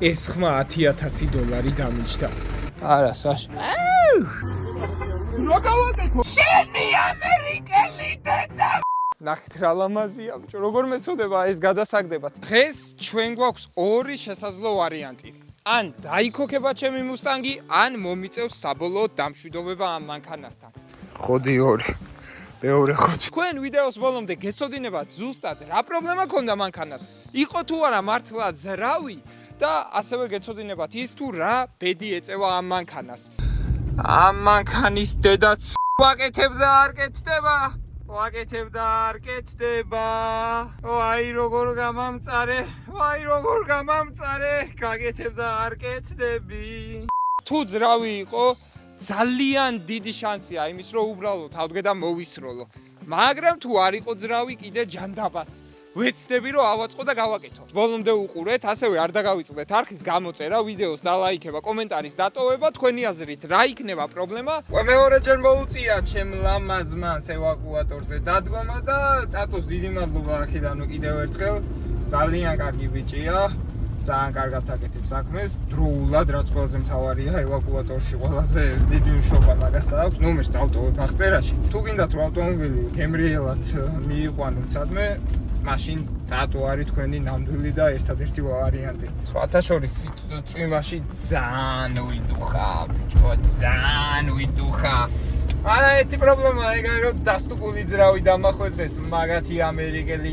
ეს ხმა $10,000 დამიჯდა. არა, საშ. როგორ შენი ამერიკელი დედა ნახეთ რა ლამაზია, ბიჭო, როგორ მეწოდება ეს გადასაგდებად. დღეს ჩვენ გვაქვს ორი შესაძლო ვარიანტი. ან დაიქოქება ჩემი მუსტანგი, ან მომიწევს საბოლოოდ დამშვიდობება ამ მანქანასთან. ხოდი ორი. მეორე ხოდი. თქვენ ვიდეოს ბოლომდე გეცოდინებათ ზუსტად რა პრობლემა ქონდა მანქანას. იყო თუ არა მართლა ზრავი და ასევე გეცოდინებათ ის თუ რა ბედი ეწევა ამ მანქანას. ამ მანქანის დედაც ვაკეთებდა არ კეთდება. ვაკეთებდა არ კეთდება. ვაი როგორ გამამწარე. ვაი როგორ გამამწარე. გაკეთებდა არ კეთდები. თუ ზრავი იყო ძალიან დიდი შანსია იმის რომ უბრალოდ ავდგე და მოვისროლო. მაგრამ თუ არ იყო ზრავი კიდე ჯანდაბას. ვეცდები რომ ავაწყო და გავაკეთო. ბოლომდე უყურეთ, ასევე არ დაგავიწყდეთ არხის გამოწერა, ვიდეოს დალაიქება, კომენტარის დატოვება, თქვენი აზრით რა იქნება პრობლემა. მეორეჯერ მოუწია ჩემ ლამაზმა ევაკუატორზე დადგომა და ტატოს დიდი მადლობა აქედან კიდევ ერთხელ. ძალიან კარგი ბიჭია. ძალიან კარგად აკეთებს საქმეს, დროულად, რაც ყველაზე მთავარია, ევაკუატორში ყველაზე დიდი მშობა მაგას აქვს. ნომერს დავტოვებ აღწერაშიც. თუ გინდათ რომ ავტომობილი გემრიელად მიიყვანოთ სადმე, მაშინ დატო არის თქვენი ნამდვილი და ერთადერთი ვარიანტი. სხვათა შორის წვიმაში ძალიან ვიდუხა, ბიჭო, ძალიან ვიდუხა. არა ერთი პრობლემაა, ეგ არის რომ დასტუკული ძრავი დამახვედრეს მაგათი ამერიკელი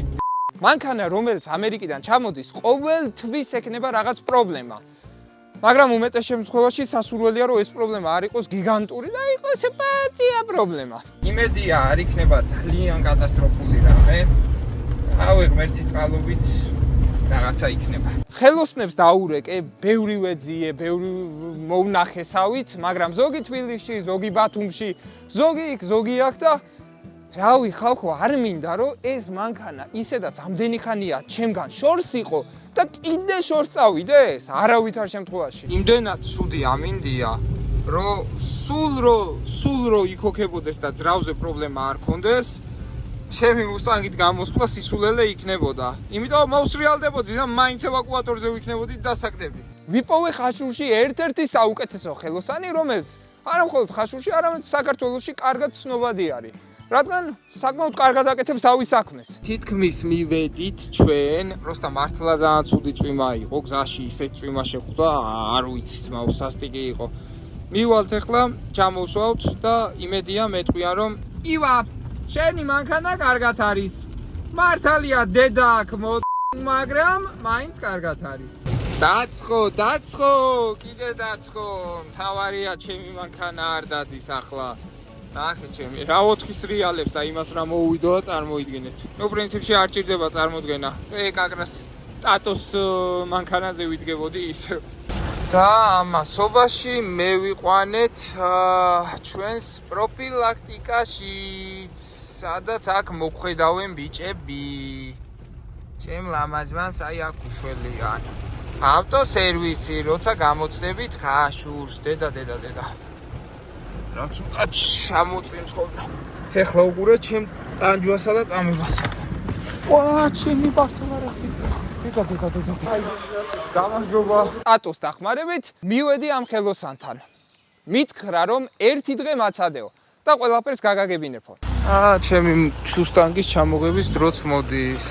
მანქანა რომელიც ამერიკიდან ჩამოდის ყოველთვის ექნება რაღაც პრობლემა. მაგრამ უმეტეს შემთხვევაში სასურველია რომ ეს პრობლემა არ იყოს გიგანტური და იყოს პატია პრობლემა. იმედია არ იქნება ძალიან კატასტროფული რამე. ავე ღმერთის წყალობით რაღაცა იქნება. ხელოსნებს დაურეკე, ბევრი ვეძიე, ბევრი მოვნახესავით, მაგრამ ზოგი თბილისში, ზოგი ბათუმში, ზოგი იქ, ზოგი აქ და რავი ხალხო არ მინდა რომ ეს მანქანა ისედაც ამდენი ხანია ჩემგან შორს იყო და კიდე შორს წავიდეს არავითარ შემთხვევაში. იმდენად ცუდი ამინდია რომ სულ რო იქოქებოდეს და ძრავზე პრობლემა არ ქონდეს ჩემი მუსტანგით გამოსვლა სისულელე იქნებოდა. იმიტომ მოვსრიალდებოდი და მაინც ევაკუატორზე ვიქნებოდი დასაგდები. ვიპოვე ხაშურში ერთ-ერთი საუკეთესო ხელოსანი რომელიც არა მხოლოდ ხაშურში, არამედ საქართველოში კარგად ცნობადი არის. რადგან საკმაოდ კარგად აკეთებს თავის საქმეს. თითქმის მივედით ჩვენ, პროსტა მართლა ძალიან ცუდი წვიმა იყო, გზაში ისეთ წვიმა შეხვდა, არ ვიცი, ძმაო, სასტიკი იყო. მივალთ ახლა, ჩამოვსვავთ და იმედია მეტყვიან რომ ივა, შენი მანქანა კარგად არის. მართალია დედა აქ მაგრამ მაინც კარგად არის. დაცხო, კიდე დაცხო. მთავარია ჩემი მანქანა არ დადის ახლა. ნახე ჩემი, რა 4-ის რეალებს და იმას რა მოუვიდოა წარმოიდგინეთ. ნუ პრინციპში არ ჭირდება წარმოდგენა. ეკაკრას ტატოს მანქანაზე ვიდგებოდი ისევ. და ამასობაში მე ვიყვანეთ ჩვენს პროფილაქტიკაშიც, სადაც აქ მოგხედავენ ბიჭები. ჩემ ლამაზმანს აი აქ უშველიან. ავტოსერვისი, როცა გამოცდებით ხაშურს, დედა. რაც უნდა ჩამოწვიმს ხოლმე. ეხლა უყურე ჩემ ტანჯვასა და წამებას. ვა, ჩემი ბართლარასი. დედა. აი, გამარჯობა. ტატოს დახმარებით მივედი ამ ხელოსანთან. მითხრა რომ ერთი დღე მაცადეო და ყველაფერს გაგაგებინებო. ჩემი მუსტანგის ჩამოღების დროც მოდის.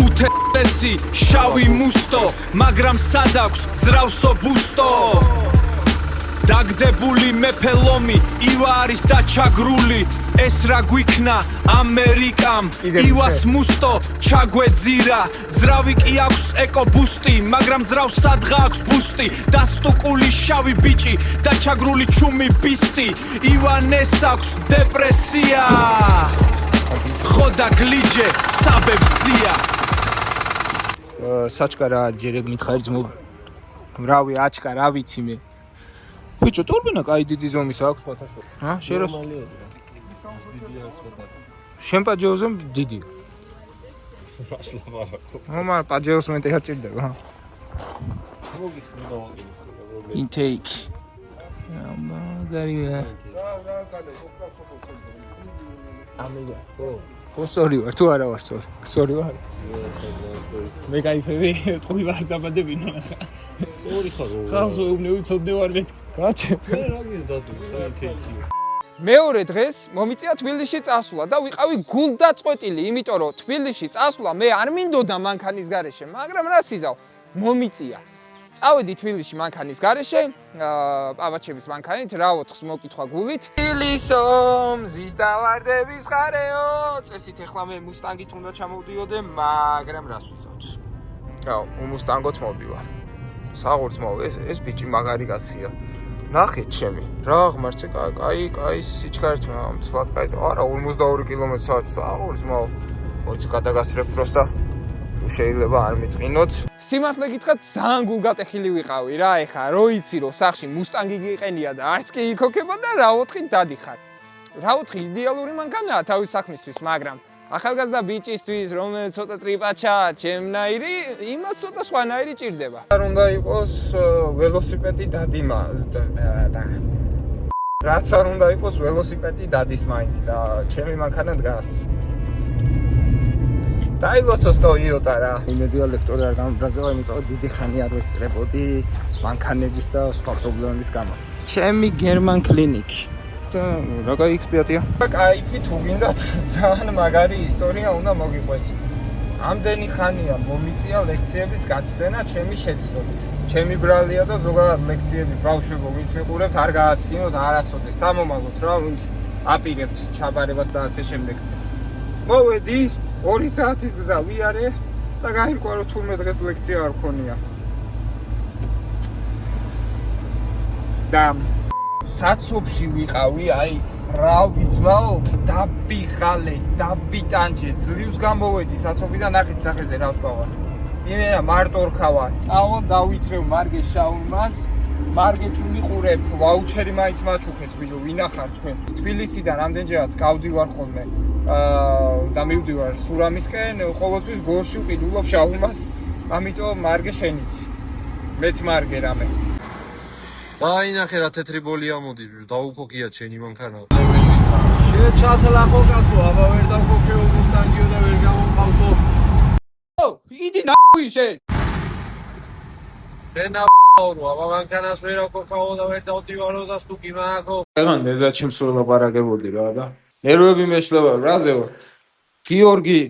უთელესი შავი მუსტო, მაგრამ სად აქვს ძრავსო ბუსტო. დაგდებული მეფელომი, ივა არის დაჩაგრული, ეს რა გვიქნა ამერიკამ. ივას მუსტო ჩაგვეძირა, ძრავი კი აქვს ეკობუსტი, მაგრამ ძრავს სადღა აქვს ბუსტი. დასტუკული შავი ბიჭი, დაჩაგრული ჩუმი ბისტი, ივანეს აქვს დეპრესია. ხოდა გლიჯე საბებს ძია. საჩკა რა ჯერეგ მითხარი ძმო. რავი აჩკა რა ვიცი მე. ბიჭო, ტორბინა კაი დიდი ზომის აქვს სხვათა შორის. შეროს. შენ პაჯეოზე დიდია. მომა პაჯეოს მე არ ჭირდება. Intake. მაგარია. ამიგა. სორი ვარ თუ არა ვარ სორი ვარ მე кайფები თქვი ვარ დაბადებინა სორი ხარო ხალხს ვეუბნე უცოდნე ვარ მე გაჩე Thank მეორე დღეს მომიწია თბილისში წასვლა და ვიყავი გულდაწყვეტილი, იმიტომ რომ თბილისში წასვლა მე არ მინდოდა მანქანის გარეშე, მაგრამ რა სიზავ, მომიწია. წავედი თბილისში მანქანის გარეშე, პავაჩების მანქანით, რა 4-ს მოკითხვა გულით. თბილისო, მზის დავარდების ხარეო, წესით ეხლა მე მუსტანგით უნდა ჩამოვდიოდე, მაგრამ რას ვიზავთ? გაო, მუსტანგოთ მოვდივარ. საღურც მოვა, ეს ბიჭი მაგარი კაცია. ნახეთ ჩემი რა ღმერთზე კაი სიჩქარით მთლად კაი არა 42 კმ/სთ აღურს მო მოიც გადაგასრებ პროსტა თუ შეიძლება არ მიწყინოთ სიმართლე გითხრათ ძალიან გულგატეხილი ვიყავი რა ეხა რო იცი რომ სახში მუსტანგი გიყენია და არც კი იქოქება და რა 4-ით დადიხარ რა 4 იდეალური მანქანაა თავის საქმისთვის მაგრამ ახალგაზრდა ბიჭისთვის რომელიც ცოტა ტრიპაჩა ჩემნაირი იმას ცოტა სხვანაირი ჭირდება არ უნდა იყოს ველოსიპედი დადიმა რაც არ უნდა იყოს ველოსიპედი დადის მაინც და ჩემი მანქანა დგას დაილოცოს Toyota რა იმედია ლექტორი არ გამბრაზება იმიტომ რომ დიდი ხანი არ ვესწრებოდი მანქანების და სხვა პრობლემების გამო ჩემი გერმან კლინიკი და რა გაიქცბიატია? კაიფი თუ გინდათ ძალიან მაგარი ისტორია უნდა მოგიყვეთ. ამდენი ხანია მომიწია ლექციების გაცდენა ჩემი შეცდომით. ჩემი ბრალია და ზოგადად ლექციები ბავშვებო ვინც მიყურებთ არ გააცდინოთ არასოდეს სამომავლოდ რა ვინც აპირებთ ჩაბარებას და ასე შემდეგ. მოვედი 2 საათის გზა ვიარე და გაირკვა რომ თურმე დღეს ლექცია არ ქონია. და საცობში ვიყავი, აი, რა ვიცმაო, დავიხალე, დავიტანჯე, ძლივს გამოვედი საცობიდან, ნახეთ სახეზე რა ვსვავარ. იმენა მარტო რქავა, წავალ დავითრევ მარგე შაურმას, მარგე თუ მიყურებ, ვაუჩერი მაინც მაჩუქეთ, ბიჭო, ვინახარ თქვენ. თბილისიდან რამდენჯერაც გავდივარ ხოლმე და მივდივარ სურამისკენ, ყოველთვის გორში ვყიდულობ შაურმას, ამიტომ მარგე შენიც. მეც მარგე რამე. დაინახე რა თეთრი ბოლი ამოდის ბიჭო დაუქოქია ჩენი მანქანა შე ჩათლახო კაცო აბა ვერ დავქოქეო მუსტანგიო და ვერ გამომყავსო ო იდი ნახვი შენ შენა აბა მანქანას ვერ ავქოქაო და ვერ დავდივარო და სტუკი მააქო ეგან დედა ჩემს ვლაპარაკებოდი რა და ნერვები მეშლება რაზე ვარ გიორგი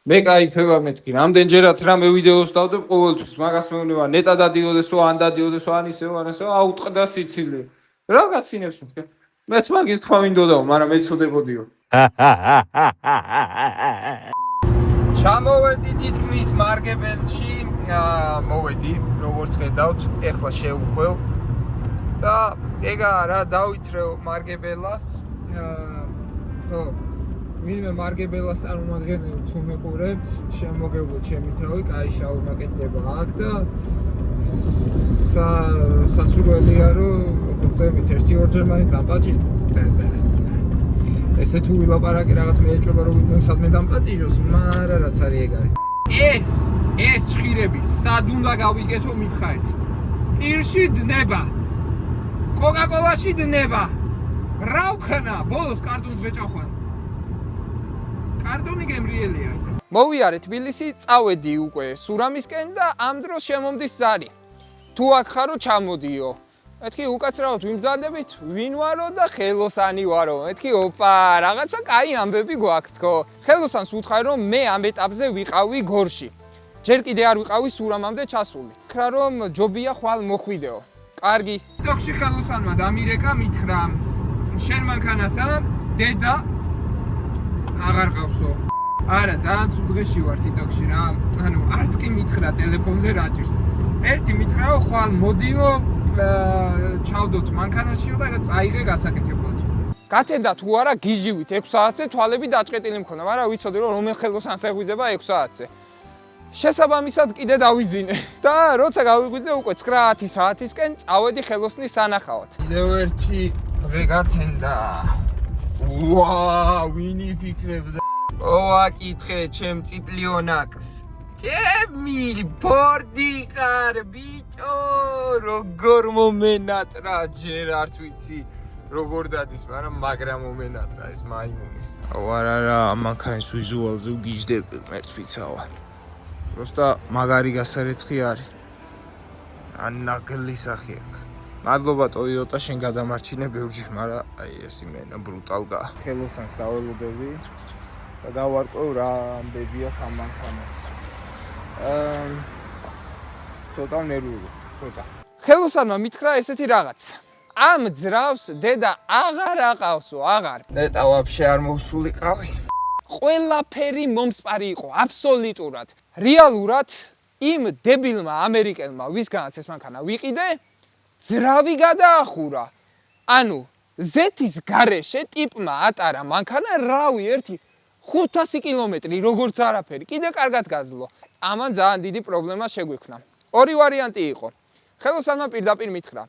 მე кайფება მეთქი რამდენჯერაც რამე ვიდეოს დავდებ ყოველთვის მაგას მეუბნება ნეტა დადიოდესო ან დადიოდესო ან ისევ ან ესეო აუტყდა სიცილი რა გაცინებს მეთქი მეც მაგის თქვა მინდოდაო მაგრამ ეცოდებოდიო ჩამოვედი თითქმის მარგებელში მოვედი როგორც ხედავთ ეხლა შევხვევ და ეგა რა დავითრევ მარგებელას ხო ვინმე მარგებელას წარმომადგენელი თუ მეყურებთ, შემოგევლო ჩემი თავი, კაი შაურმა კეთდება აქ და სასურველია რომ ხვდებით 1-2 მაინც დამპატიჟ. ესე თუ ვილაპარაკი რაღაც მე ეჭვება რომ ვინმე სადმე დამპატიჟოს, მაგრამ რაც არის ეგ არის. ეს ჭხირები სად უნდა გავიკეთო მითხარით? პირში დნება. კოკაკოლაში დნება. რა ვქნა? ბოლოს კარტონს ვეჭახვალ. კარტონი გემრიელია ესე. მოვიარე თბილისი, წავედი უკვე სურამისკენ და ამ დროს შემომდის ზარი. თუ აქ ხარო ჩამოდიო. მეთქი უკაცრავად ვიმძადებით, ვინ ვარო და ხელოსანი ვარო. მეთქი ოპა, რაღაცა კაი ამბები გვაქვს თქო. ხელოსანს ვუთხარი რომ მე ამ ეტაპზე ვიყავი გორში. ჯერ კიდე არ ვიყავი სურამამდე ჩასული. ხრა რომ ჯობია ხვალ მოხვიდეო. კარგი. ტოქში ხელოსანმა დამირეკა მითხრა შენ მანქანასა დედა აღარ ყავსო. არა, ძალიან ცუდ დღეში ვარ TikTok-ში რა. ანუ არც კი მითხრა ტელეფონზე რა ჭირს. ერთი მითხრაო, ხვალ მოდიო, ჩავდოთ მანქანაშიო და წაიღე გასაკეთებლად. გათენდა თუ არა გიჟივით 6 საათზე თვალები დაჭყეტილი მქონდა, მაგრამ ვიცოდი რომ რომელ ხელოსანს ეღვიძება 6 საათზე. შესაბამისად კიდე დავიძინე და როცა გავიღვიძე უკვე 9 საათისკენ წავედი ხელოსნის სანახავად. კიდევ ერთი დღე გათენდა. Wow, ვინი ფიქრებდა? ოაკითხე ჩემ წიპლიონაკს. ჩემი ბორდი ხარ ბიჭო, როგორ მომენატრა ჯერ არც ვიცი როგორ დადის, მაგრამ მაგრამ მომენატრა ეს მაიმუნი. არა, მანქანის ვიზუალზე უგიჟდები მერტვიცავა. Просто მაგარი გასარეცხი არის. ანაგლი სახე აქვს. მადლობა Toyota შენ გადამარჩინე ბევრჯერ, მაგრამ აი ეს იმენა ბრუტალგა. ხელოსანს დაველოდები და დავარკვევ რა ამბები აქვს ამ მანქანას. ცოტა ნერვული, ცოტა. ხელოსანმა მითხრა ესეთი რაღაც. ამ ძრავს დედა აღარ აყავსო, აღარ. ნეტა ვაფშე არ მოვსულიყავი. ყველაფერი მომსპარი იყო, აბსოლუტურად. რეალურად იმ დებილმა ამერიკელმა, ვისგანაც ეს მანქანა ვიყიდე, ძრავი გადაახურა. ანუ ზეთის გარეშე ტიპმა ატარა მანქანა რავი 500 კილომეტრი, როგორც არაფერი, კიდე კარგად გაძლო. ამან ძალიან დიდი პრობლემა შეგვექმნა. ორი ვარიანტი იყო. ხელოსანმა პირდაპირ მითხრა: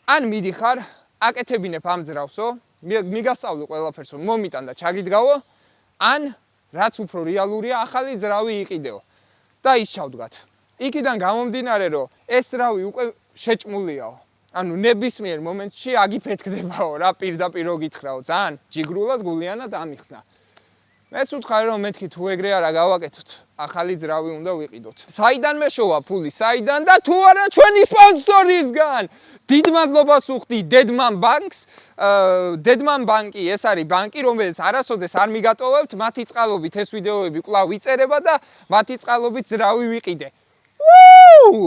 ან მიდიხარ, აკეთებინებ ამ ძრავსო, მიგასწავლი ყველაფერსო, მომიტან და ჩაგიდგავო, ან რაც უფრო რეალურია, ახალი ძრავი იყიდეო. და ის ჩავდგათ. იქიდან გამომდინარე, რომ ეს ძრავი უკვე შეჭმულიაო. ანუ ნებისმიერ მომენტში აგიფეთქდებაო რა პირდაპირ რო გითხრაო, ძალიან ჯიგრულად გულიანად ამიხსნა. მეც ვთხარი რომ მეთქი თუ ეგრე არა გავაკეთოთ, ახალი ძრავი უნდა ვიყიდოთ. საიდან მეშოვა ფული, საიდან და თუ არა ჩვენი სპონსორისგან. დიდ მადლობას ვუხდი დედმან ბანკს. დედმან ბანკი ეს არის ბანკი, რომელიც არასოდეს არ მიგატოვებთ, მათი წყალობით ეს ვიდეოები კვლავ ვიწერება და მათი წყალობით ძრავი ვიყიდე.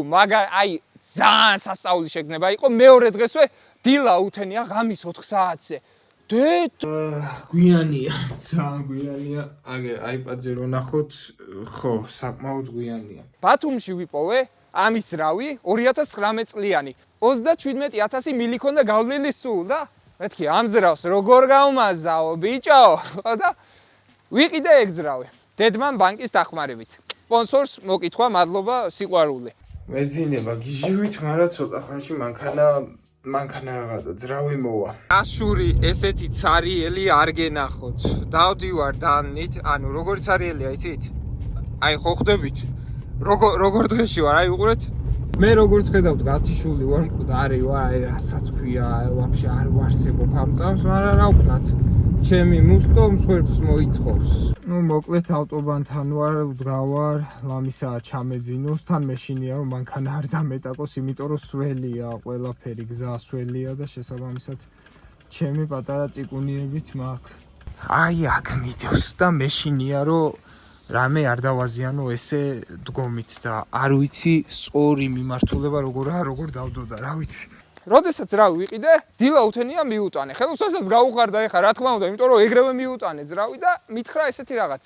მაგარ აი ძალიან სასწაული შეგრძნება იყო. მეორე დღესვე დილა უთენია ღამის 4 საათზე. გვიანია, ძალიან გვიანია. აგერ iPad-ზე რო ნახოთ, ხო, საკმაოდ გვიანია. ბათუმში ვიპოვე ამის ძრავი 2019 წლიანი. 37,000 მილი ქონდა გავლილი სულ და მეთქი ამ ძრავს როგორ გავმაზაო ბიჭო და ვიყიდე ეგ ძრავი. დედმან ბანკის დახმარებით. სპონსორს მოკითხვა, მადლობა, სიყვარული. მეძინება გიჟივით, მაგრამ ცოტა ხანში მანქანა რაღაცა ძრავი მოვა. აშური ესეთი ცარიელი არ გენახოთ. დავდივარ დანით, ანუ როგორ ცარიელია, იცით? აი ხო ხვდებით? როგორ დღეში ვარ, აი უყურეთ. მე როგორც ხედავთ, გათიშული ვარ, მკვდარი ვარ, აი რასაც ქვია, ვაფშე არ ვარსებობ ამ წამს, მაგრამ რა ვქნათ? ჩემი მუსტო მსხვერპლს მოითხოვს. ნუ მოკლედ ავტობანთან ვარ, ვდგავარ, ლამისაა ჩამეძინოს, თან მეშინია რომ მანქანა არ დამეტაკოს, იმიტომ რომ სველია, ყველაფერი გზა სველია და შესაბამისად ჩემი პატარა წიკუნიებით მაქვს. აი აქ მიდევს და მეშინია რომ რამე არ დავაზიანო ესე დგომით და არ ვიცი სწორი მიმართულება როგორ დავდოდა, რა ვიცი. როდესაც რავი ვიყიდე, დილა უთენია მიუტანე. ხელოსანსაც გაუხარდა ეხა, რა თქმა უნდა, იმიტომ რომ ეგრევე მიუტანე ძრავი და მითხრა ესეთი რაღაც.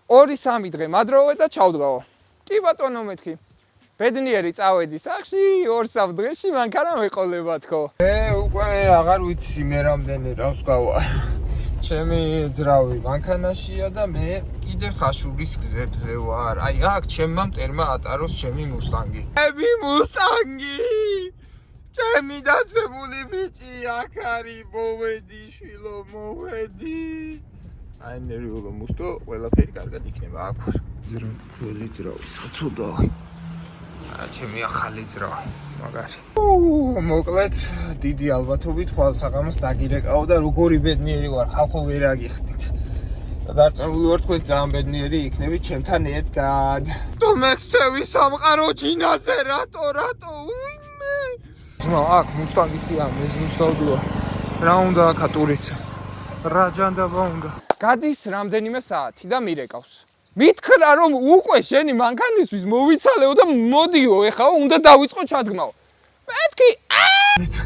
2-3 დღე მადროვე და ჩავდგაო. კი ბატონო მეთქი. ბედნიერი წავედი სახში, 2-3 დღეში მანქანა მეყოლება თქო. უკვე აღარ ვიცი მე რამდენი რავს გავარ. ჩემი ძრავი მანქანაშია და მე კიდე ხაშურის გზებზე ვარ. აი აქ ჩემმა მტერმა ატაროს ჩემი მუსტანგი. ჩემი მუსტანგი! ჩემი დაცემული ბიჭი აქ არის, მოვედი შვილო, მოვედი. აი ნერვიულო მუსტო, ყველაფერი კარგად იქნება აქ. ძველი ძრავი, საცოდაა. ჩემი ახალი ძრავი, მაგარი. მოკლედ, დიდი ალბათობით ხვალ საღამოს დაგირეკავ და როგორი ბედნიერი ვარ, ხალხო ვერ აგიხსნით. და დარწმუნებული ვარ თქვენ ძალიან ბედნიერი იქნებით ჩემთან ერთად. თუ მეხსევი სამყარო ჯინაზე რატო უიმე. ძმა, აქ მუსტანგით კი ამ მეზინს დავდივა. რა უნდა აქ ტურიცა? რა ჯანდაბა უნდა? გადის რამდენიმე საათი და მირეკავს. მითხრა რომ უკვე შენი მანქანისთვის მოვიცალეო და მოდიო, ეხლა უნდა დავიწყო ჩადგმაო. მეთქი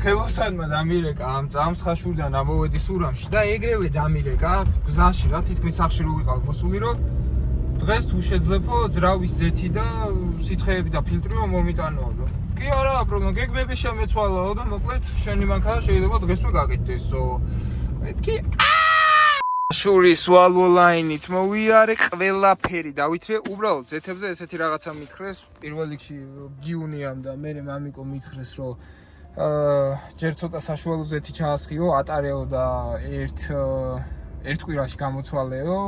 ხელოსანმა დამირეკა ამ წამს ხაშურიდან ამოვედი სურამში და ეგრევე დამირეკა გზაში რა თითქმის სახში რო ვიყავ მოსული რომ დღეს თუ შეძლებო ძრავის ზეთი და სითხეები და ფილტრი რომ მომიტანოო. კი არა, პრობლემა, გეგმები შემეცვალაო და მოკლედ შენი მანქანა შეიძლება დღესვე გაკეთდესო. მეთქი შურის ვალვო ლაინით მოვიარე, ყველაფერი დავითრე, უბრალოდ ზეთებზე ესეთი რაღაცა მითხრეს, პირველ რიგში გიუნიამ და მე მამიკო მითხრეს, რომ ჯერ ცოტა საშუალო ზეთი ჩაასხიო, ატარეო და ერთ კვირაში გამოცვალეო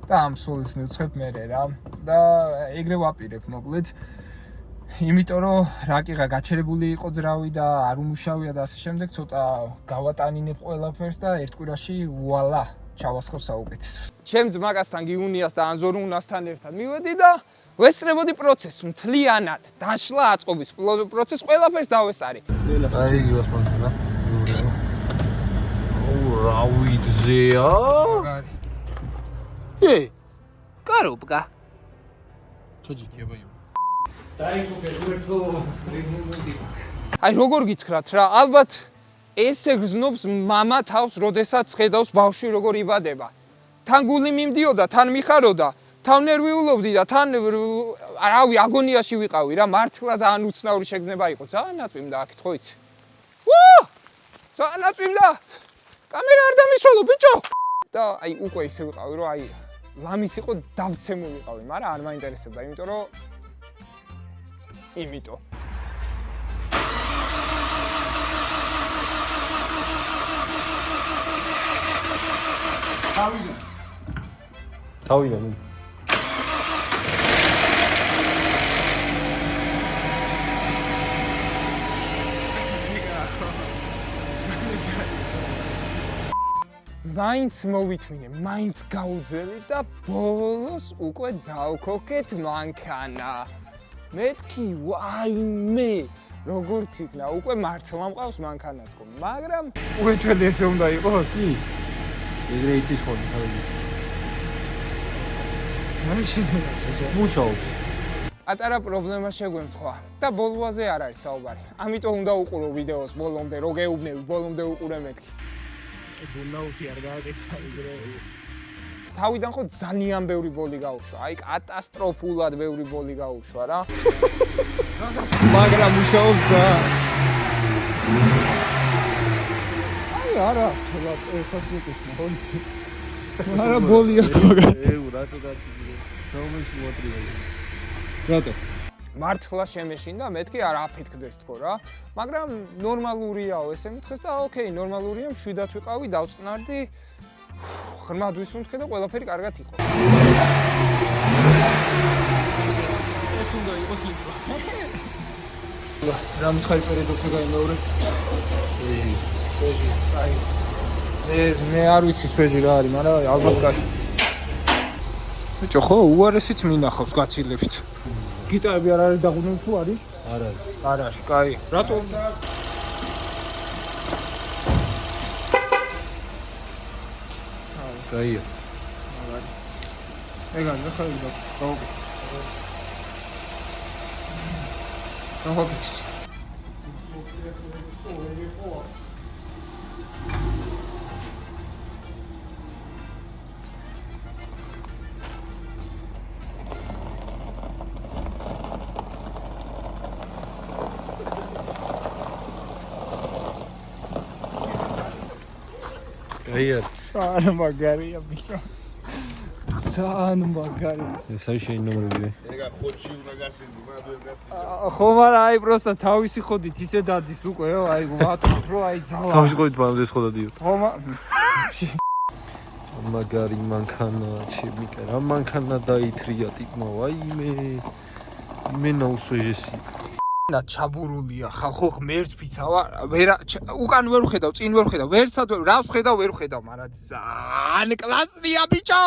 და ამ სულს მივცხებ მე რა. და ეგრე ვაპირებ მოკლედ. იმიტომ რომ რაკიღა გაჩერებული იყო ძრავი და არ უმუშავია და ასე შემდეგ, ცოტა გავატანინებ ყველაფერს და ერთ კვირაში ვალა ჩავასხო საუკეთესო. ჩემ ძმაკასთან გიუნიას და ანზორუნასთან ერთად მივედი და ვესწრებოდი პროცესს, მთლიანად, დაშლა აწყობის პროცესს ყველაფერს დავესწარი. აი იგივეს მომწონა. რა ვიძეა? Коробка. აი როგორ გითხრათ რა, ალბათ ესე გზნობს მამა თავს, როდესაც ხედავს ბავშვი როგორ იბადება. თან გული მიმდიოდა, თან მიხაროდა, თან ნერვიულობდი და თან რავი აგონიაში ვიყავი რა, მართლა ძალიან უცნაური შეგრძნება იყო, ძალიან ნაწვიმდა აქეთ ხო იცი? ძალიან ნაწვიმდა. კამერა არ დამისვალო ბიჭო. და აი უკვე ისე ვიყავი რომ აი ლამის იყო დავცემული ვიყავი, მაგრამ არ მაინტერესებდა, იმიტომ რომ თავიდან. მაინც მოვითმინე, მაინც გაუძელი და ბოლოს უკვე დავქოქეთ მანქანა. მეთქი ვაიმე, როგორც იქნა, უკვე მართლა მყავს მანქანა თქო, მაგრამ უკვე ჩვენ ესე უნდა იყოს? ეგრე იცის ხოლმე თავი. მაშინ მუშაობს. პატარა პრობლემა შეგვემთხვა და ბოლოაზე არ არის საუბარი. ამიტომ უნდა უყურო ვიდეოს ბოლომდე, რო გეუბნები, ბოლომდე უყურე მეთქი. ბუნაუთი არ გააკეთა ეგრე. თავიდან ხო ძალიან ბევრი ბოლი გაუშვა, აი კატასტროფულად ბევრი ბოლი გაუშვა რა. მაგრამ მუშაობს და აი არა, თოლა ერთად მიყვის ხოლმე. არა ბოლი აქვს მაგრამ. რატო გაჩიგე? საუბარში მოტრიალე. რატო? მართლა შემეშინდა, მეთქი არ აფეთქდეს თქო რა. მაგრამ ნორმალურიაო, ესე მითხეს და ოკეი, ნორმალურია, მშვიდად ვიყავი, დავწყნარდი. ღრმად ვისუნთქე და ყველაფერი კარგად იყო. ეს უნდა იყოს ინტრო. რა მითხარი პერედოქსი გაიმეორე? სვეჟი. აი. მე არ ვიცი სვეჟი რა არის, მაგრამ ალბათ კაცი. ბიჭო, ხო, უარესიც მინახავს გაცილებით. გიტარები არ არის დაღუნული თუ არის? არ არის. არ არის, კაი. რატო? კაია. ეგარი რა ხარ და გავუკეთე. გავუკეთე. კაია. ძალიან მაგარია ბიჭო. ძალიან მაგარია. ეს არის შენი ნომრები. ხო, მაგრამ აი პროსტა თავისი ხოდით ისე დადის უკეო, აი ვატყობ რომ აი ძალა. თავში ყოფით მანამდე ხო დადიო. ხო, მაგარი მანქანა, ჩემიკა, რა მანქანა დაითრია ტიპმა, ვაიმე. იმენა უსვეჟესი. და ჩაბურულია ხალხო ღმერთს ფიცავა ვერა უკან ვერ ვხედავ წინ ვერ ვხედავ ვერსად რავს ხედავ ვერ ვხედავ მაგრამ ძალიან კლასია ბიჭო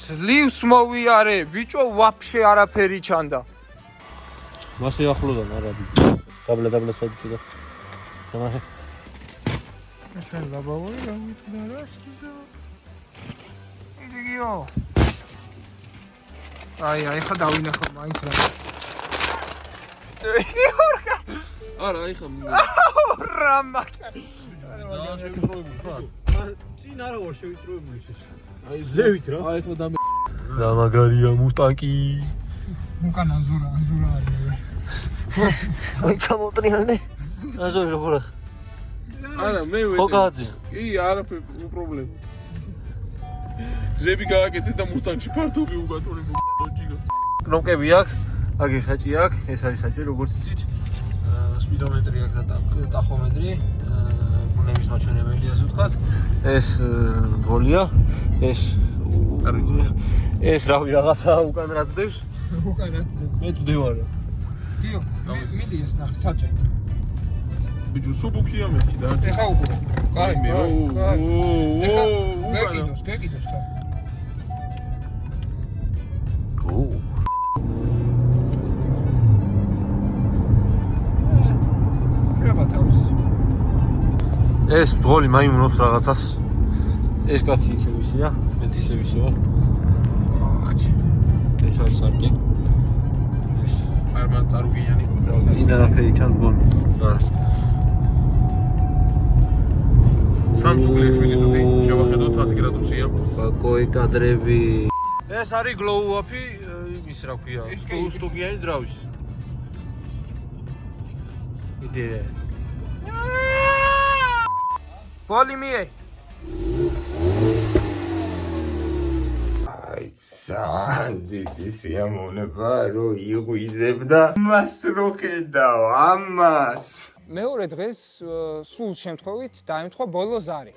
ძლივს მოვიარე ბიჭო ვაფშე არაფერი ჩანდა მასე ახლოდან არადი დაბლა სვადიჭი და სამახე ესე ლაბავორი რა მithda რა სკიზო იდიგიო აი ხა დავინახო მაინც რა არა ხა რა მაგა ძალიან შევიწროებული ხარ წინ არა ვარ შევიწროებული ეს აი ზევით რა აი ხა და მაგარია მუსტანკი უკან აზურა არის აი ჩამოტრიალნე აზური როგორ ხარ არა მე ხო გაძი კი არაფერი პრობლემა ზები გააკეთე და მუსტანგში ფართობი უგატონე ჯიგოს კნოპკები აქვს აგერ საჭი აქვს ეს არის საჭი როგორც იცით სპიდომეტრი აქვს და ტახომეტრი ბუნების მაჩვენებელი ასე ვთქვათ ეს ბოლია ეს რავი რაღაცა უკან რაცდებს უკანაც დებს. მე ვდევარ. გიო, მიდი ეს ნახე საჭე. ბიჭო სუბუქია მეთქი და ეხა უყურე. კაი, მე გეკიდოს თან. შეიძლება თავს. ეს ბრძოლი მაიმუნობს რაღაცას. ეს კაცი ისე ვისია, მეც ისე ვისე ვარ. ახჩი. ეს არის სარკე. ეს არ მან წარუგიანი. ინარაფერი ჩანს გონი. არა. Samsung-ი 7 ზოგი შევახედოთ 10 გრადუსია. კოი კადრები. ეს არის glow-up-ი, იმის რა ქვია, სტუგიანი ძრავის. იდეა. პოლიმიე. აი სანდიტი სიამონება რო იღვიზებდა მას რო ხედავ ამას მეორე დღეს სულ შემთხვევით დაემთხვა ბოლო ზარი.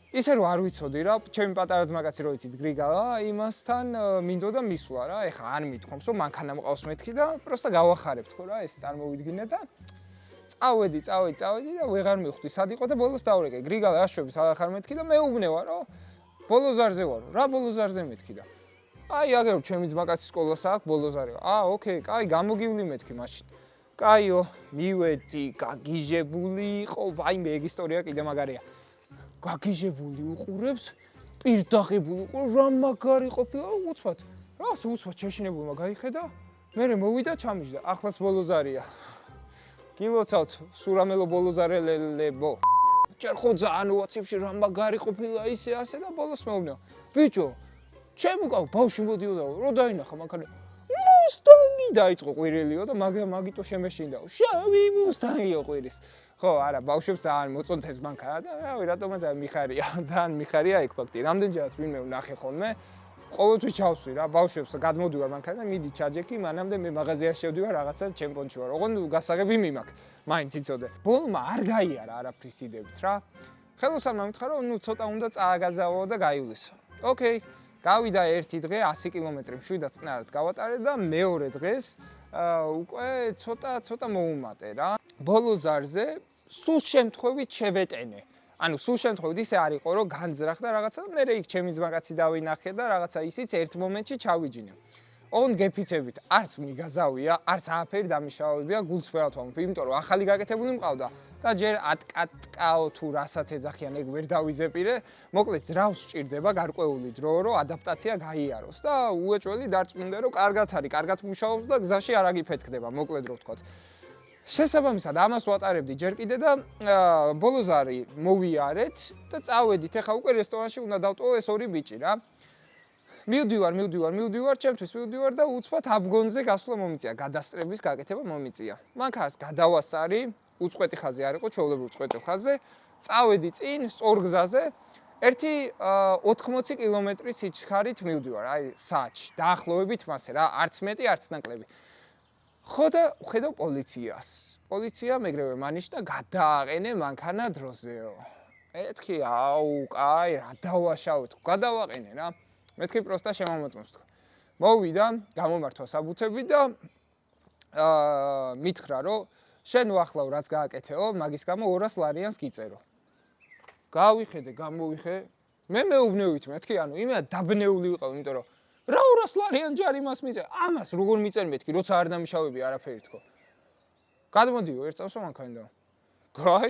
ისე რომ არ ვიცოდი რა, ჩემი პატარა ძმაკაცი რო იცით გრიგალა, იმასთან მინდოდა მისვლა რა, ეხა არ მithქვამს რომ მანქანა მყავს მეთქი და პროსტა გავახარებ თქო რა, ეს წარმოვიდგინე და წავედი და ვეღარ მივხვდი სად იყო და ბოლოს დავრეკე. გრიგალა აშვები სად ახარ მეთქი და მეუბნევა რომ ბოლო ზარზე ვარო. რა ბოლო ზარზე მეთქი და აი აგერ ჩემი ძმაკაცის სკოლას აქვს ბოლო ზარი. ოკეი, კაი, გამოგივლი მეთქი მაშინ. კაიო, მივედი, გაგიჟებული იყო, ვაიმე ეგ ისტორია კიდე მაგარია. გაგიჟებული უყურებს, პირდაღებული იყო, რა მაგარი ყოფილა, უცბად. რას უცბად შეშინებულმა გაიხედა? მერე მოვიდა, ჩამიჯდა, ახლაც ბოლო ზარია. გილოცავთ, სურამელო ბოლო ზარელებო. ჯერ ხო ძალიან ვაცებში რა მაგარი ყოფილა ისე ასე და ბოლოს მეუბნეო. ბიჭო, ჩემ უკავ ბავშვი მოდიოდა, რო დაინახა მანქანა. მუსტანგი დაიწყო ყვირილიო და მაგიტო შემეშინდაო. შავი მუსტანგიო ყვირის. ხო, არა, ბავშვებს ძალიან მოწონთ ეს მანქანა და რავი, რატომა ძალიან მიხარია. ძალიან მიხარია ეგ ფაქტი. რამდენჯერაც ვინმე ვნახე ხოლმე. ყოველთვის ჩავსვი რა, ბავშვებს გადმოდივარ მანქანა და მიდი ჩაჯექი, მანამდე მე მაღაზიაში შევდივარ რაღაცა ჩემპიონში ვარ. ოღონდ გასაღები მიმაქვს. მაინც იცოდე. ბოლმა არ გაიარა არაფრის დიდებით რა. ხელოსანმა მითხრა რომ ნუ ცოტა უნდა წააგაზავო და გაივლისო. ოკეი. გავიდა ერთი დღე 100 კილომეტრი მშვიდად წყნარად გავატარე და მეორე დღეს უკვე ცოტა მოუმატე რა. ბოლო ზარზე სულ შემთხვევით შევეტენე. ანუ სულ შემთხვევით ისე არ იყო რომ განძრახდა რაღაცა და მე იქ ჩემი ძმაკაცი დავინახე და რაღაცა ისიც ერთ მომენტში ჩავიჯინე. ოღონდ გეფიცებით არც მიგაზავია, არც არაფერი დამიშავებია, გულს ვერ ავთვალებ, იმიტომ რომ ახალი გაკეთებული მყავდა და ჯერ ატკატკაო თუ რასაც ეძახიან ეგ ვერ დავიზეპირე. მოკლედ ძრავს სჭირდება გარკვეული დრო, რომ ადაპტაცია გაიაროს და უეჭველი დარწმუნდე რომ კარგად არის, კარგად მუშაობს და გზაში არ აგიფეთქდება, მოკლედ რო ვთქვათ. შესაბამისად ამას ვატარებდი ჯერ კიდე და ბოლო ზარი მოვიარეთ და წავედით. ეხა უკვე რესტორანში უნდა დავტოვო ეს ორი ბიჭი რა. მივდივარ, ჩემთვის მივდივარ და უცბად აბგონზე გასვლა მომიწია, გადასწრების გაკეთება მომიწია. მანქანას გადავასარი, უწყვეტი ხაზი არ იყო, ჩვეულებრივ უწყვეტი ხაზზე. წავედი წინ სწორ გზაზე. ერთი 80 კილომეტრის სიჩქარით მივდივარ, აი საათში, დაახლოებით მასე რა, არც მეტი, არც ნაკლები. ხო და ვხედავ პოლიციას. პოლიცია მეგრევე მანიშნა გადააყენე მანქანა დროზეო. მეთქი, აუ, კაი, რა დავაშავეთ, გადავაყენე რა. მეთქი პროსტა შემამოწმოს თქო. მოვიდა, გამომართვა საბუთები და მითხრა რომ შენ ვახლავ რაც გააკეთეო, მაგის გამო 200 ლარიანს გიწერო. გავიხედე, გამოვიხე. მე მეუბნევით მეთქი, ანუ იმენა დაბნეული ვიყავ, იმიტომ რომ რა 200 ლარიან ჯარიმას მიწერ? ამას როგორ მიწერ მეთქი, როცა არ დამიშავები არაფერი თქო. გადმოდიო, ერთ წამსო მანქანიდან. გაი,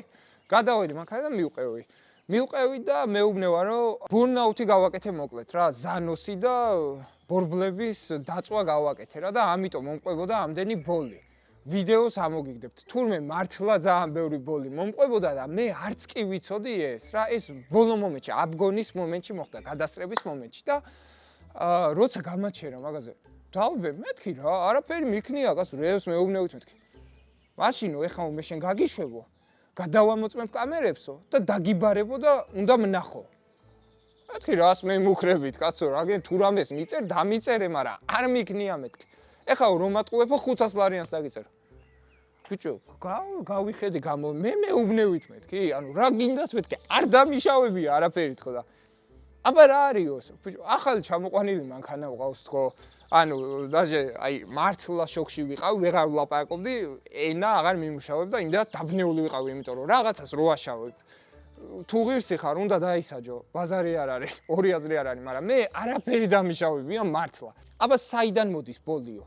გადავედი მანქანიდან და მივყევი და მეუბნევა რომ ბურნაუთი გავაკეთე მოკლედ რა, ზანოსი და ბორბლების დაწვა გავაკეთე რა და ამიტომ მომყვებოდა ამდენი ბოლი. ვიდეოს ამოგიგდებთ. თურმე მართლა ძალიან ბევრი ბოლი მომყვებოდა და მე არც კი ვიცოდი ეს რა, ეს ბოლო მომენტში, აბგონის მომენტში მოხდა, გადასწრების მომენტში და როცა გამაჩერა მაგაზე, დავბე მეთქი რა, არაფერი მიქნია გას რევს მეუბნევით მეთქი. მაშინო ეხლა მე შენ გაგიშვებო, გადავამოწმებ კამერებსო და დაგიბარებო და უნდა ვნახო. მეთქი რას მე მუხრებით კაცო, რაგენ თუ რამეს მიწერ, დამიწერე, მაგრამ არ მიქნია მეთქი. ეხლა რომ ატყუებო 500 ლარიანს დაგიწერო. ბიჭო, გავიხედე მე მეუბნევით მეთქი, ანუ რა გინდათ მეთქი, არ დამიშავებია არაფერი თქო და აბა რა არისო, ბიჭო, ახალი ჩამოყვანილი მანქანა ვყავს თქო. ანუ დაჟე აი მართლა შოქში ვიყავ, ვეღარ ვლაპარაკობდი, ენა აღარ მიმუშავებ და იმდენად დაბნეული ვიყავი, იმიტომ რომ რაღაცას რო ვაშავებ. თუ ღირსი ხარ, უნდა დაისაჯო, ბაზარი არ არის, ორი აზრი არ არის, მაგრამ მე არაფერი დამიშავებია მართლა. აბა საიდან მოდის ბოლიო?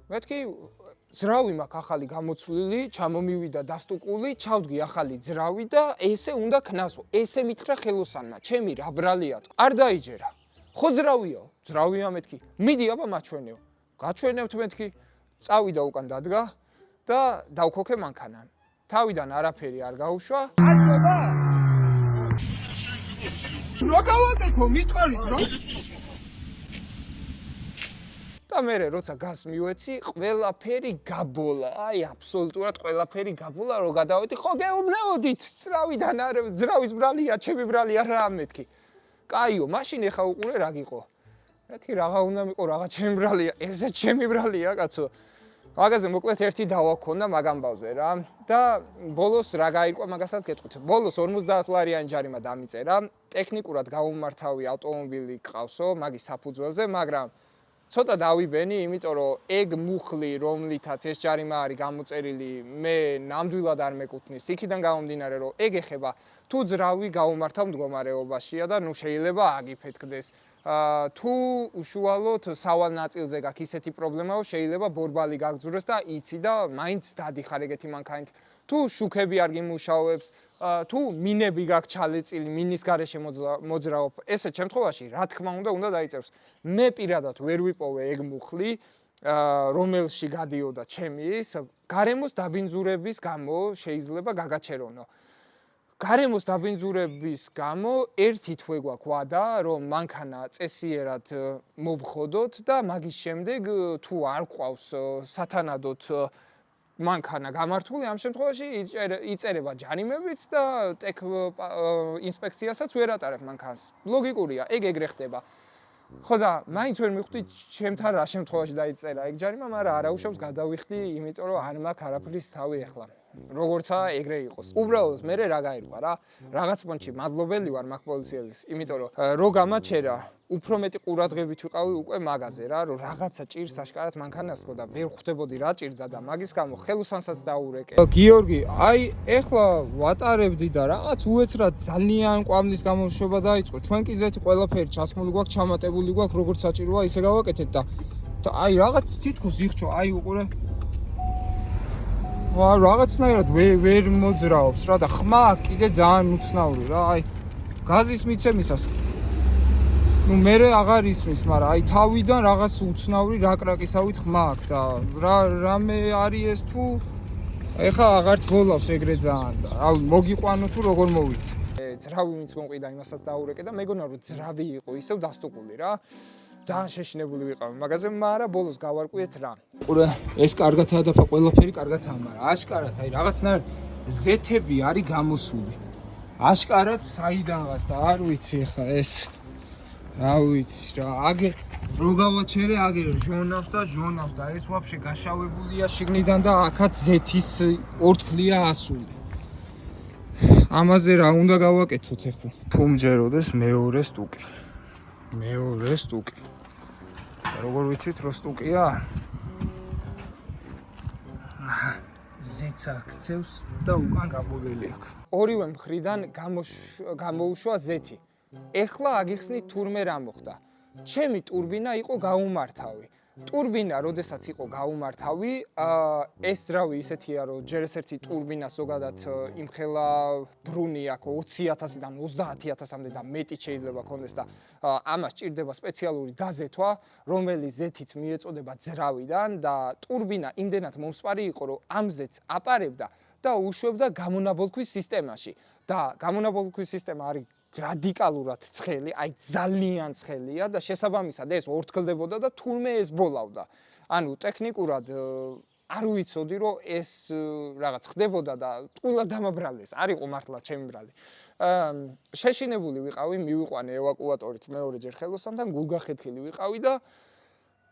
მეთქი ძრავი მაქვს ახალი გამოცვლილი, ჩამომივიდა დასტუკული, ჩავდგი ახალი ძრავი და ესე უნდა ქნასო. ესე მითხრა ხელოსანმა, ჩემი რა ბრალია თქო. არ დაიჯერა. ხო ძრავიო, ძრავია მეთქი. მიდი აბა მაჩვენეო. გაჩვენებთ მეთქი, წავიდა უკან დადგა და დავქოქე მანქანა. თავიდან არაფერი არ გაუშვა. არწება? რა გავაკეთო, მიტყარით რა? და მე როცა გას მივეცი, ყველაფერი გაბოლა. აი, აბსოლუტურად ყველაფერი გაბოლა, რომ გადავედი, ხო გეუბნეოდით, ძრავიდან არ, ძრავის ბრალია, ჩემი ბრალია რა მეთქი. კაიო, მაშინ ეხა უყურე რა გიყო. მეთქი რაღა უნდა მიყო, რაღა ჩემი ბრალია, ესე ჩემი ბრალია, კაცო. მაგაზე მოკლედ ერთი დავა ქონდა მაგ ამბავზე რა. და ბოლოს რა გაირკვა მაგასაც გეტყვით. ბოლოს 50 ლარიანი ჯარიმა დამიწერა. ტექნიკურად გაუმართავი ავტომობილი ყავსო, მაგის საფუძველზე, მაგრამ ცოტა დავიბენი, იმიტომ რომ ეგ მუხლი, რომლითაც ეს ჯარიმა არის გამოწერილი, მე ნამდვილად არ მეკუთვნის. იქიდან გამომდინარე, რომ ეგ ეხება თუ ძრავი გაუმართავ მდგომარეობაშია და ნუ შეიძლება აგიფეთქდეს. თუ უშუალოდ სავალ ნაწილზე გაქვს ისეთი პრობლემაო, შეიძლება ბორბალი გაგძურეს და იცი და მაინც დადიხარ ეგეთი მანქანით. თუ შუქები არ გიმუშავებს, თუ მინები გაქვს ჩალეწილი, მინის გარეშე მოძრაობ, ესეთ შემთხვევაში რა თქმა უნდა დაიწეროს. მე პირადად ვერ ვიპოვე ეგ მუხლი, რომელში გადიოდა ჩემის, გარემოს დაბინძურების გამო შეიძლება გაგაჩერონო. გარემოს დაბინძურების გამო ერთი თვე გვაქვს ვადა, რომ მანქანა წესიერად მოვხოდოთ და მაგის შემდეგ თუ არ ყავს სათანადოდ მანქანა გამართული, ამ შემთხვევაში იწერება ჯარიმებიც და ტექ ინსპექციასაც ვერ ატარებ მანქანას. ლოგიკურია, ეგ ეგრე ხდება. ხო და მაინც ვერ მივხვდი ჩემთან რა შემთხვევაში დაიწერა ეგ ჯარიმა, მაგრამ არაუშავს გადავიხდი, იმიტომ რომ არ მაქვს არაფრის თავი ახლა. როგორცა ეგრე იყოს. უბრალოდ მე რა გაირკვა რა, რაღაც პონჩი მადლობელი ვარ მაგ პოლიციელის, იმიტომ რომ რო გამაჩერა, უფრო მეტი ყურადღებით ვიყავი უკვე მაგაზე რა, რომ რაღაცა ჭირს აშკარად მანქანას თქო და ვერ ხვდებოდი რა ჭირდა და მაგის გამო ხელოსანსაც დაურეკე. გიორგი, აი ეხლა ვატარებდი და რაღაც უეცრად ძალიან ყვავნის გამოშვება დაიწყო. ჩვენ კი ზეთი ყველაფერი ჩასმული გვაქვს, ჩამატებული გვაქვს, როგორც საჭიროა, ისე გავაკეთეთ და აი რაღაც თითქოს იხჩო, აი უყურე. რაღაცნაირად ვერ მოძრაობს რა და ხმა კიდე ძალიან უცნაური რა, აი გაზის მიცემისას ნუ მე აღარ ისმის, მაგრამ აი თავიდან რაღაც უცნაური რაკრაკისავით ხმა აქვს და რამე არის ეს თუ ეხა აღარც გოლავს ეგრე ძალიან და რავი მოგიყვანო თუ როგორ მოვიცი. ძრავი ვინც მომყიდა იმასაც დაურეკე და მეგონა რომ ძრავი იყო ისევ დასტუკული რა. ძალიან შეშინებული ვიყავი მაგაზე, მაგრამ ბოლოს გავარკვიეთ რა. ყურე, ეს კარგათაა და ყველაფერი კარგათაა, მაგრამ აშკარად აი რაღაცნაირად ზეთები არის გამოსული. აშკარად საიდანღაც და არ ვიცი ხა ეს. რა ვიცი რა, აგერ რო გავაჩერე, აგერ ჟონავს და ეს ვაფშე გაშავებულია შიგნიდან და აქაც ზეთის ორთქლია ასული. ამაზე რა უნდა გავაკეთოთ ახლა? თუ მჯეროდეს მეორე სტუკი. მეორე სტუკი. როგორ ვიცით რომ სტუკია? ზეცა ქცევს და უკან გამოველი აქვს. ორივე მხრიდან გამოუშვა ზეთი. ეხლა აგიხსნით თურმე რა მოხდა. ჩემი ტურბინა იყო გაუმართავი. ტურბინა, როდესაც იყო გაუმართავი, ეს ძრავი ისეთია, რომ ჯერ ერთი ტურბინა ზოგადად იმხელა ბრუნი აქვს 20,000-დან 30,000-მდე და მეტი შეიძლება კონდეს და ამას ჭირდება სპეციალური დაზეთვა, რომელიც ზეთიც მიეწოდება ძრავიდან და ტურბინა იმდენად მომსპარი იყო, რომ ამ ზეთს აპარებდა და უშვებდა გამონაბოლქვის სისტემაში. და გამონაბოლქვის სისტემა არის რადიკალურად ცხელი, აი ძალიან ცხელია და შესაბამისად ეს ორთქლდებოდა და თურმე ეს ბოლავდა. ანუ ტექნიკურად არ ვიცოდი რომ ეს რაღაც ხდებოდა და ტყუილად დამაბრალეს. არ იყო მართლა ჩემი ბრალი. შეშინებული ვიყავი, მივიყვანე ევაკუატორით მეორეჯერ ხელოსანთან, გულგახეთქილი ვიყავი და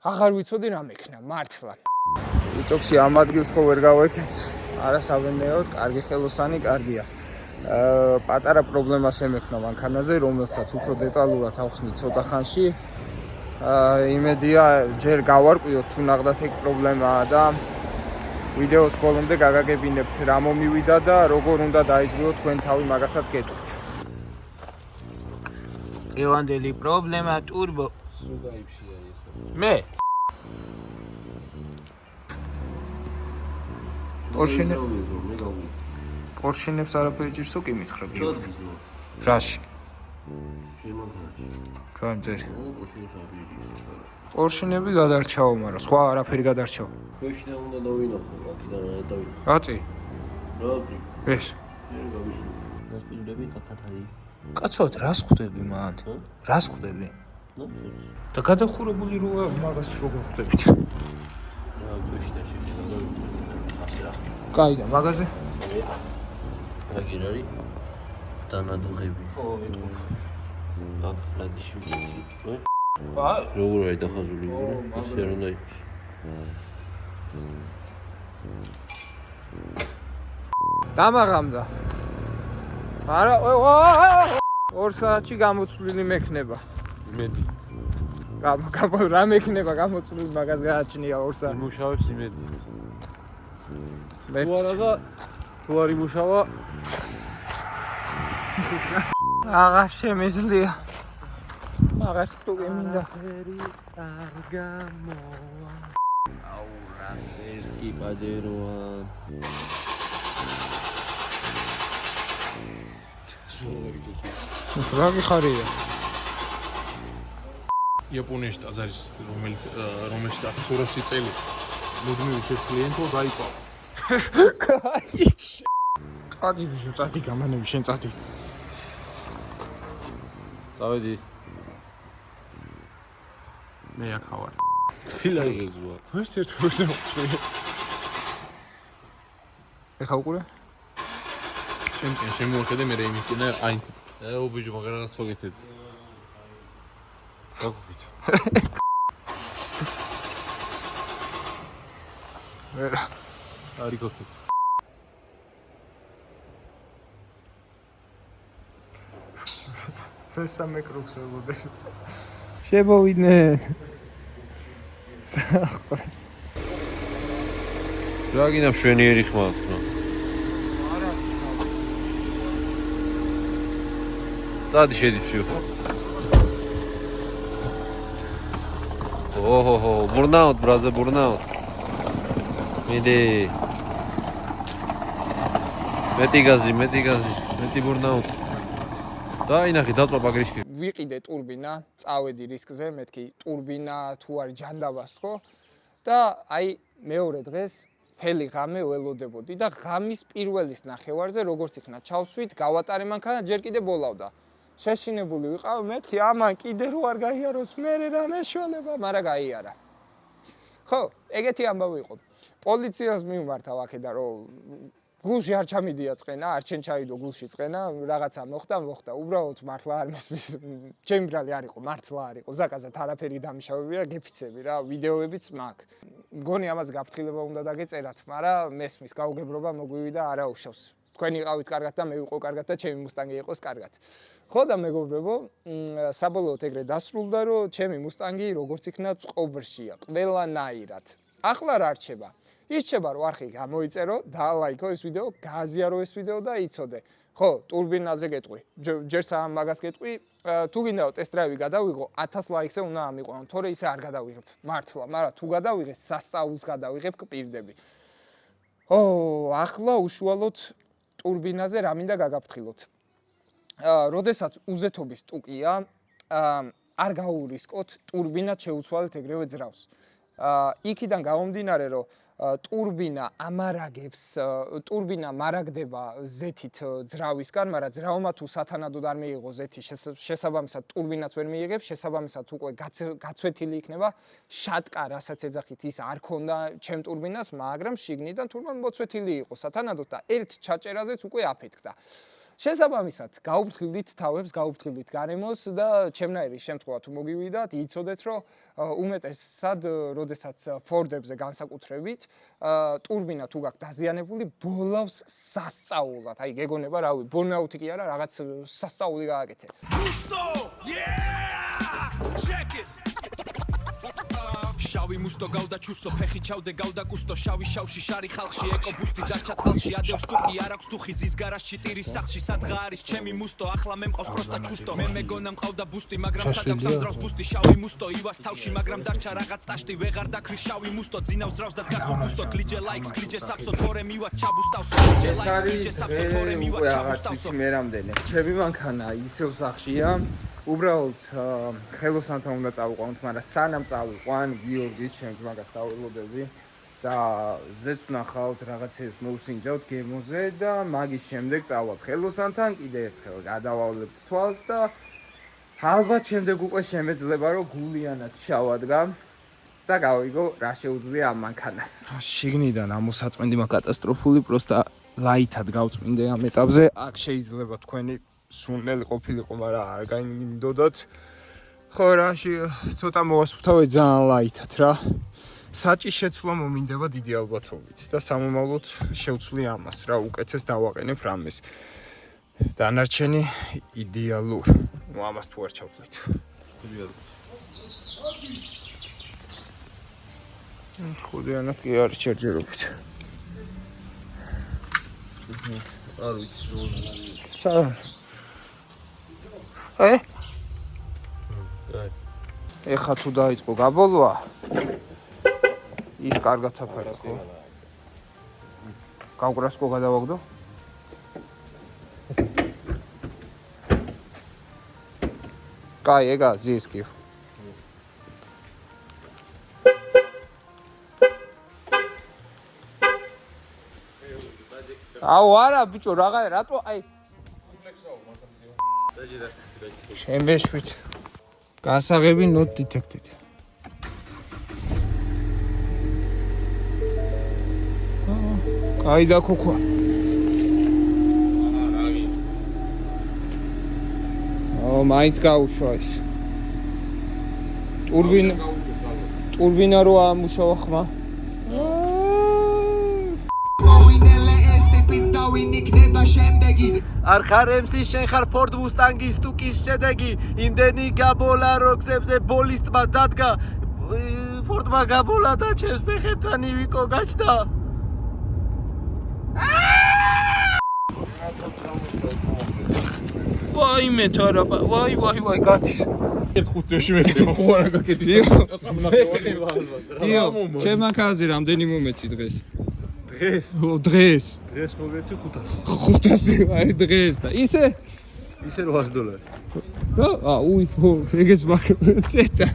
აღარ ვიცოდი რა მექნა მართლა. იტოქსი ამ ადგილს ხო ვერ გავაკეთე. არასავენეოდ, კარგი ხელოსანი, კარგია. პატარა პრობლემას ემექნა მანქანაზე, რომელსაც უფრო დეტალურად ავხსნით ცოტა ხანში. იმედია ჯერ გავარკვიოთ თუ ნახდათ ეგ პრობლემაა და ვიდეოს ბოლომდე გაგაგებინებთ რა მომივიდა და როგორ უნდა დაიძღვიოთ თქვენ თავი მაგასაც გეტყვით. დღევანდელი პრობლემა ტურბო. სუგაიფში არის ეს. მე პორშინებს არაფერი ჭირს თუ კი მითხრები. ჩოთიზო. რაში? შემოგაში. ჩვენ ძერ. პორშინები გადარჩაო, მაგრამ სხვა არაფერი გადარჩაო. ქვეშნა უნდა დავინახო, აქედან რა დავინახო. რატი? რატი? ეს. მე გავისურვო. გასპილდები კაკათაი. კაცოდ რას ხვდები მან? რას ხვდები? და გადახურებული როა მაგას როგორ ხვდებით? რა ქვეშნა შეიძლება დავინახო. ასე რა. კაი და მაგაზე? რა გირარი? დანადუღები. ო, ეტყო. აქ ლადიშუბი. აი, როგორ არის დახაზული იგივე? ისე არ უნდა იყოს. დამაღამდა. არა, 2 საათში გამოცვლილი მექნება. იმედი. რა მექნება გამოცვლილი მაგას გააჩნია 2 საათი. იმუშავებს იმედი. მე თუ არა და თუ არ იმუშავა, აღარ შემიძლია. მაგას თუ გემინდა. არ გამოვა. აუ რა ეს კი პაჯეროა. რა გიხარია? იაპონიაში ტაძარის რომელიც 1200 წელი მუდმივი შეცვლიენთო დაიწყო. წადი ბიჭო, წადი გამანები შენ წადი. დავედი. მე აქ ავარ. თბილა იღეზვა. ვერც ერთ ვერ დავხვდი. ეხა უყურე? შემოვხედე მე იმის კიდე აი ო ბიჭო, მაგრამ რაღაც ვაკეთებ. გაგუხით. ვერა. არი გოგეთ. მესამე კრუგს ვებოდეს. შემოვიდნენ. რა გინდა მშვენიერი ხმა აქვს, ნო. წადი შედი ვშევ. ოჰოჰო, burnout, brother, burnout. მიდი. მეტი გაზი, მეტი burnout. დაინახე, დაწვა გრიშკი. ვიყიდე ტურბინა, წავედი რისკზე, მეთქი ტურბინა თუ არის ჯანდაბას ხო? და აი მეორე დღეს ფელი ღამე ველოდებოდი და ღამის პირველის ნახევარზე როგორც იქნა ჩავსვით, გავატარე მანქანა, ჯერ კიდე ბოლავდა. შეშინებული ვიყავ, მეთქი ამან კიდე რო არ გაიაროს, მე რა მეშველება, მაგრამ გაიარა. ხო, ეგეთი ამბავი იყო. პოლიციას მივმართავ აქედან რომ გულში არ ჩამიდია წყენა, არ ჩენ ჩაიდო გულში წყენა, რაღაცა მოხდა, უბრალოდ მართლა არ მესმის, ჩემი ბრალი არ იყო, მართლა არ იყო, ზაკაზად არაფერი დამიშავებია, გეფიცები რა, ვიდეოებიც მაქვს. მგონი ამას გაფრთხილება უნდა დაგეწერათ, მაგრამ მესმის გაუგებრობა მოგვივიდა არაუშავს. თქვენ იყავით კარგად და მე ვიყო კარგად და ჩემი მუსტანგი იყოს კარგად. ხო და მეგობრებო, საბოლოოდ ეგრე დასრულდა, რომ ჩემი მუსტანგი როგორც იქნა წყობრშია, ყველანაირად. ახლა რა რჩება? ისჩება რომ არხი გამოიწერო, დაალაიქო ეს ვიდეო, გააზიარო ეს ვიდეო და იცოდე. ხო, ტურბინაზე გეტყვი. ჯერ სამ მაგას გეტყვი, თუ გინდა ტესტ დრაივი გადავიღო, 1000 ლაიქზე უნდა ამიყვანო, თორე ისე არ გადავიღებ. მართლა, მაგრამ თუ გადავიღე, სასწაულს გადავიღებ, კპირდები. ო, ახლა უშუალოდ ტურბინაზე რა მინდა გაგაფრთხილოთ. როდესაც უზეთობის ტუკია, არ გაურისკოთ, ტურბინად შეუცვალეთ ეგრევე ძრავს. იქიდან გამომდინარე, რომ ტურბინა ამარაგებს, ტურბინა მარაგდება ზეთით ძრავისგან, მაგრამ ძრავმა თუ სათანადოდ არ მიიღო ზეთი, შესაბამისად ტურბინაც ვერ მიიღებს, შესაბამისად უკვე გაცვეთილი იქნება შატკა, რასაც ეძახით, ის არ ქონდა ჩემ ტურბინას, მაგრამ შიგნიდან თურმე მოწვეთილი იყო სათანადოდ და ერთ ჩაჭერაზეც უკვე აფეთქდა. შესაბამისად, გაუფრთხილდით თავებს, გაუფრთხილდით გარემოს და ჩემნაირი შემთხვევა თუ მოგივიდათ, იცოდეთ, რომ უმეტესად, როდესაც ფორდებზე განსაკუთრებით, ტურბინა თუ გაქვთ დაზიანებული, ბოლავს სასწაულად. აი, გეგონება, რავი, ბურნაუთი კი არა, რაღაც სასწაული გააკეთე. Musto! Yeah! Check it! შავი მუსტო გავდა ჩუსო ფეხი ჩავდე გავდა კუსტო შავი შავში შარი ხალხში ეკო ბუსტი დარჩა წყალში ადევს თუკი არ აქვს თუხი ზის გარაშში ტირის სახში სადღა არის ჩემი მუსტო ახლა მე მყავს პროსტა ჩუსტო მე მეგონა მყავდა ბუსტი მაგრამ სადაც ამძრავს ბუსტი შავი მუსტო ივას თავში მაგრამ დარჩა რაღაც ტაშტი ვეღარ დაქრის შავი მუსტო ძინავს ძრავს და დგას უბუსტო გლიჯე ლაიქს გლიჯე საბსო თორე მივაც ჩაბუსტავს გლიჯე ლაიქს გლიჯე საბსო თორე მივაც ჩაბუსტავს მე რამდენი ჩემი მანქანა ისევ სახშია უბრალოდ ხელოსანთან უნდა წავიყვანოთ მაგრამ სანამ წავიყვან გიორგის ჩემს მაგას დაველოდები და ზეც ვნახავთ რაღაცებს მოვსინჯავთ გემოზე და მაგის შემდეგ წავალთ ხელოსანთან კიდე ერთხელ გადავალებთ თვალს და ალბათ შემდეგ უკვე შემეძლება რომ გულიანად ჩავადგა და გავიგო რა შეუძლია ამ მანქანას შიგნიდან ამოსაწმენდი მაგ კატასტროფული პროსტა ლაითად გავწმინდე ამ ეტაპზე აქ შეიძლება თქვენი სუნელი ყოფილიყო მაგრამ არ გაიმდოდოთ ხო რაში ცოტა მოვასუფთავე ძალიან ლაითად რა საჭის შეცვლა მომინდება დიდი ალბათობით და სამომავლოდ შევცვლი ამას რა უკეთეს დავაყენებ რამეს დანარჩენი იდეალურ ნუ ამას თუ არ ჩავთვლით ხუდიანად კი არის ჩერჯერობით არ ვიცი რომ ეხა თუ დაიწყო გაბოლოა ის კარგად აფარებს ხო გავკრასკო გადავაგდო კაი ეგა ზის კი აუ არა ბიჭო რაღა რატო აი შემეშვით გასაღები not detected კაი და ქოქვა მაინც გაუშვა ეს ტურბინა რო ამუშავა ხმა არ ხარ MC შენ ხარ Ford Mustang-ის ტუკის შედეგი იმდენი გაბოლა როქსებზე ბოლისტმა დადგა Ford-მა გაბოლა და ჩემს ფეხებთან ივიკო გაჩნდა ვაი მე ჩარაბა ვაი გადის ერთ ხუთში მეთქე ხო არა გაკეთეს დიო ჩემაკაზე რამდენი მომეცი დღეს დღეს მოგეცი 500 აი დღეს და ისე $100 რა უი ხო ეგეც მაგეთა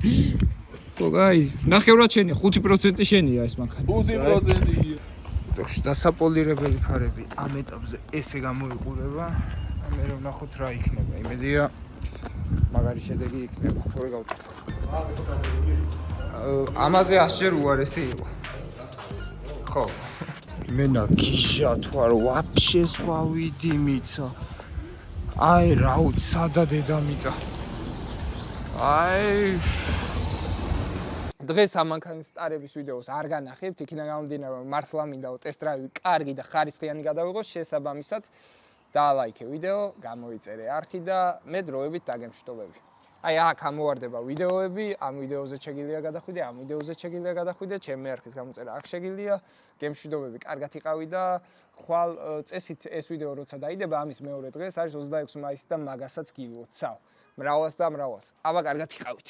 ხო აი ნახევრად შენია 5% შენია ეს მანქანა 5% დასაპოლირებელი ფარები ამ ეტაპზე ესე გამოიყურება მე რომ ნახოთ რა იქნება იმედია მაგარი შედეგი იქნება თორე გავჭირდა ამაზე 100-ჯერ უარესი იყო ხო მენა გიშა თუ არა ვაფშე სხვა ვიდი მიცა აი რა უც სადა დედამიწა აი დღეს ამ მანქანის სტარების ვიდეოს არ განახებთ იქიდან გამომდინარე რომ მართლა მინდა ტესტ დრაივი კარგი და ხარისხიანი გადავიღოს შესაბამისად დაალაიქე ვიდეო გამოიწერე არხი და მე დროებით დაგემშვიდობები აი აქ ამოვარდება ვიდეოები ამ ვიდეოზე შეგიძლია გადახვიდე ამ ვიდეოზე შეგიძლია გადახვიდე ჩემი არხის გამოწერა აქ შეგიძლია გემშვიდობები კარგად იყავი და ხვალ წესით ეს ვიდეო როცა დაიდება ამის მეორე დღეს არის 26 მაისი და მაგასაც გილოცავ მრავლას აბა კარგად იყავით